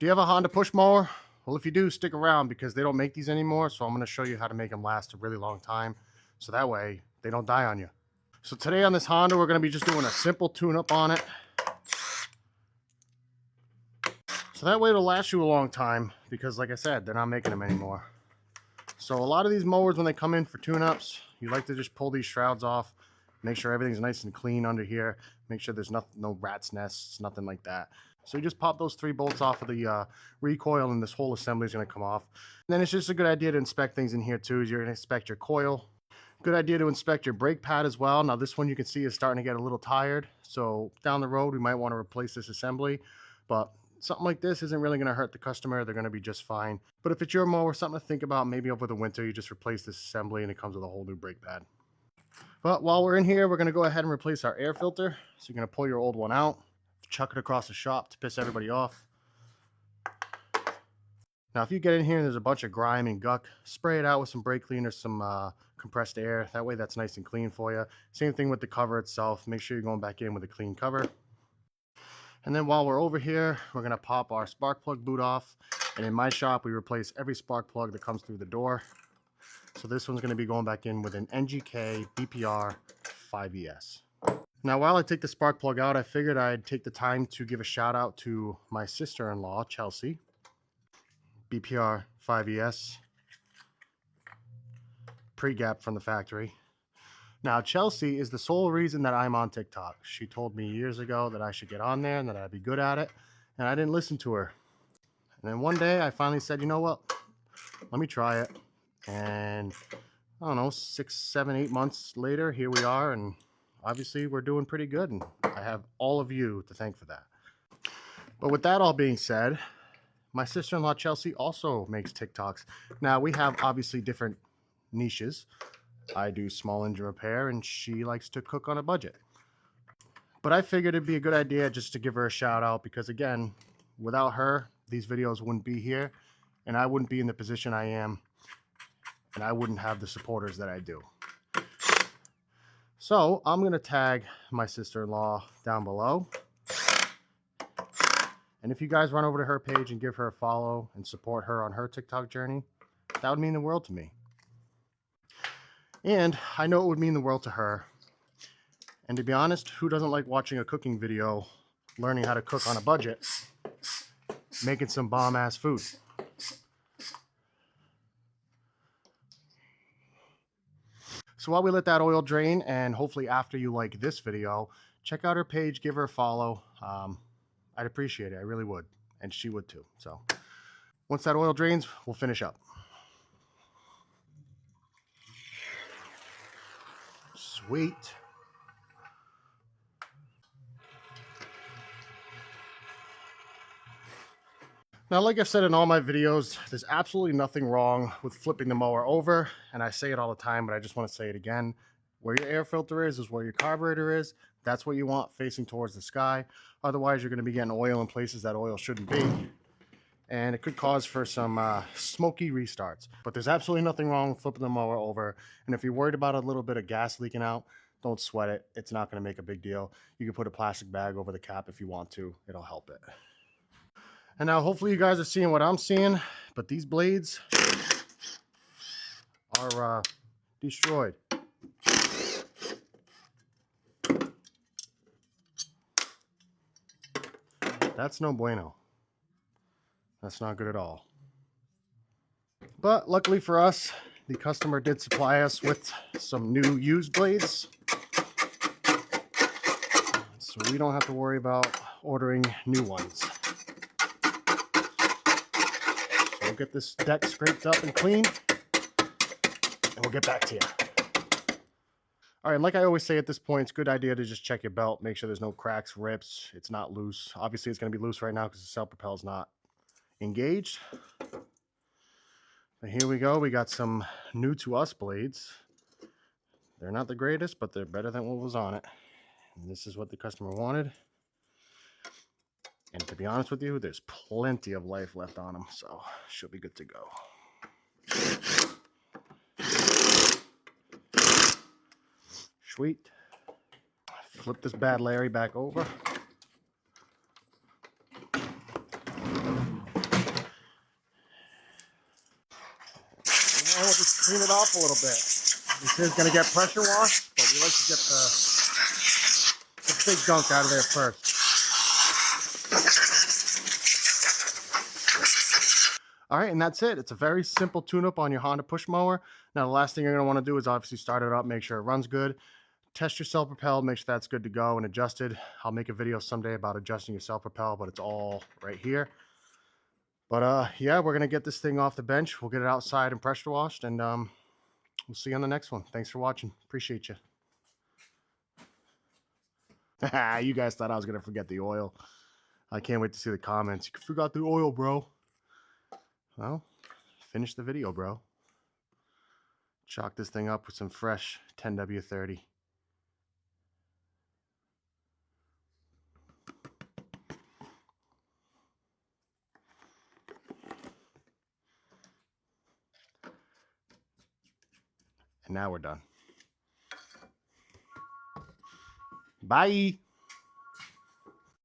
Do you have a Honda push mower? Well, if you do, stick around because they don't make these anymore. So I'm going to show you how to make them last a really long time. So that way they don't die on you. So today on this Honda, we're going to be just doing a simple tune-up on it. So that way it'll last you a long time because like I said, they're not making them anymore. So a lot of these mowers, when they come in for tune-ups, you like to just pull these shrouds off, make sure everything's nice and clean under here, make sure there's no rat's nests, nothing like that. So you just pop those 3 bolts off of the recoil and this whole assembly is going to come off. And then it's just a good idea to inspect things in here too. You're going to inspect your coil. Good idea to inspect your brake pad as well. Now this one you can see is starting to get a little tired. So down the road we might want to replace this assembly. But something like this isn't really going to hurt the customer. They're going to be just fine. But if it's your mower, something to think about, maybe over the winter you just replace this assembly and it comes with a whole new brake pad. But while we're in here, we're going to go ahead and replace our air filter. So you're going to pull your old one out, chuck it across the shop to piss everybody off. Now if you get in here and there's a bunch of grime and guck, spray it out with some brake cleaner, some compressed air. That way that's nice and clean for you. Same thing with the cover itself. Make sure you're going back in with a clean cover. And then while we're over here, we're going to pop our spark plug boot off. And in my shop, we replace every spark plug that comes through the door. So this one's going to be going back in with an NGK BPR 5ES. Now, while I take the spark plug out, I figured I'd take the time to give a shout out to my sister-in-law, Chelsea. BPR 5ES. Pre-gap from the factory. Now, Chelsea is the sole reason that I'm on TikTok. She told me years ago that I should get on there and that I'd be good at it, and I didn't listen to her. And then one day I finally said, you know what, let me try it. And I don't know, 6, 7, 8 months later, here we are, and obviously we're doing pretty good, and I have all of you to thank for that. But with that all being said, my sister-in-law Chelsea also makes TikToks. Now, we have obviously different niches. I do small engine repair and she likes to cook on a budget. But I figured it'd be a good idea just to give her a shout out because again, without her, these videos wouldn't be here and I wouldn't be in the position I am and I wouldn't have the supporters that I do. So I'm going to tag my sister-in-law down below. And if you guys run over to her page and give her a follow and support her on her TikTok journey, that would mean the world to me. And I know it would mean the world to her. And to be honest, who doesn't like watching a cooking video, learning how to cook on a budget, making some bomb-ass food? So while we let that oil drain, and hopefully after you like this video, check out her page, give her a follow. I'd appreciate it. I really would. And she would too. So once that oil drains, we'll finish up. Sweet. Now, like I've said in all my videos, there's absolutely nothing wrong with flipping the mower over. And I say it all the time, but I just want to say it again. Where your air filter is where your carburetor is. That's what you want facing towards the sky. Otherwise, you're going to be getting oil in places that oil shouldn't be. And it could cause for some smoky restarts. But there's absolutely nothing wrong with flipping the mower over. And if you're worried about a little bit of gas leaking out, don't sweat it. It's not going to make a big deal. You can put a plastic bag over the cap if you want to. It'll help it. And now hopefully you guys are seeing what I'm seeing. But these blades are destroyed. That's no bueno. That's not good at all. But luckily for us, the customer did supply us with some new used blades. So we don't have to worry about ordering new ones. So we'll get this deck scraped up and cleaned, and we'll get back to you. All right, and like I always say at this point, it's a good idea to just check your belt, make sure there's no cracks, rips, it's not loose. Obviously, it's going to be loose right now because the self-propel is not engaged. And here we go. We got some new to us blades. They're not the greatest, but they're better than what was on it. And this is what the customer wanted. And to be honest with you, there's plenty of life left on them, so she'll be good to go. Sweet. Flip this bad Larry back over. And we'll just clean it off a little bit. This is going to get pressure washed, but we like to get the big gunk out of there first. All right, and that's it. It's a very simple tune-up on your Honda push mower. Now, the last thing you're going to want to do is obviously start it up, make sure it runs good. Test your self-propel, make sure that's good to go and adjusted. I'll make a video someday about adjusting your self-propel, but it's all right here. But yeah, we're going to get this thing off the bench. We'll get it outside and pressure washed, and we'll see you on the next one. Thanks for watching. Appreciate you. You guys thought I was going to forget the oil. I can't wait to see the comments. You forgot the oil, bro. Well, finish the video, bro. Chalk this thing up with some fresh 10W30. And now we're done. Bye.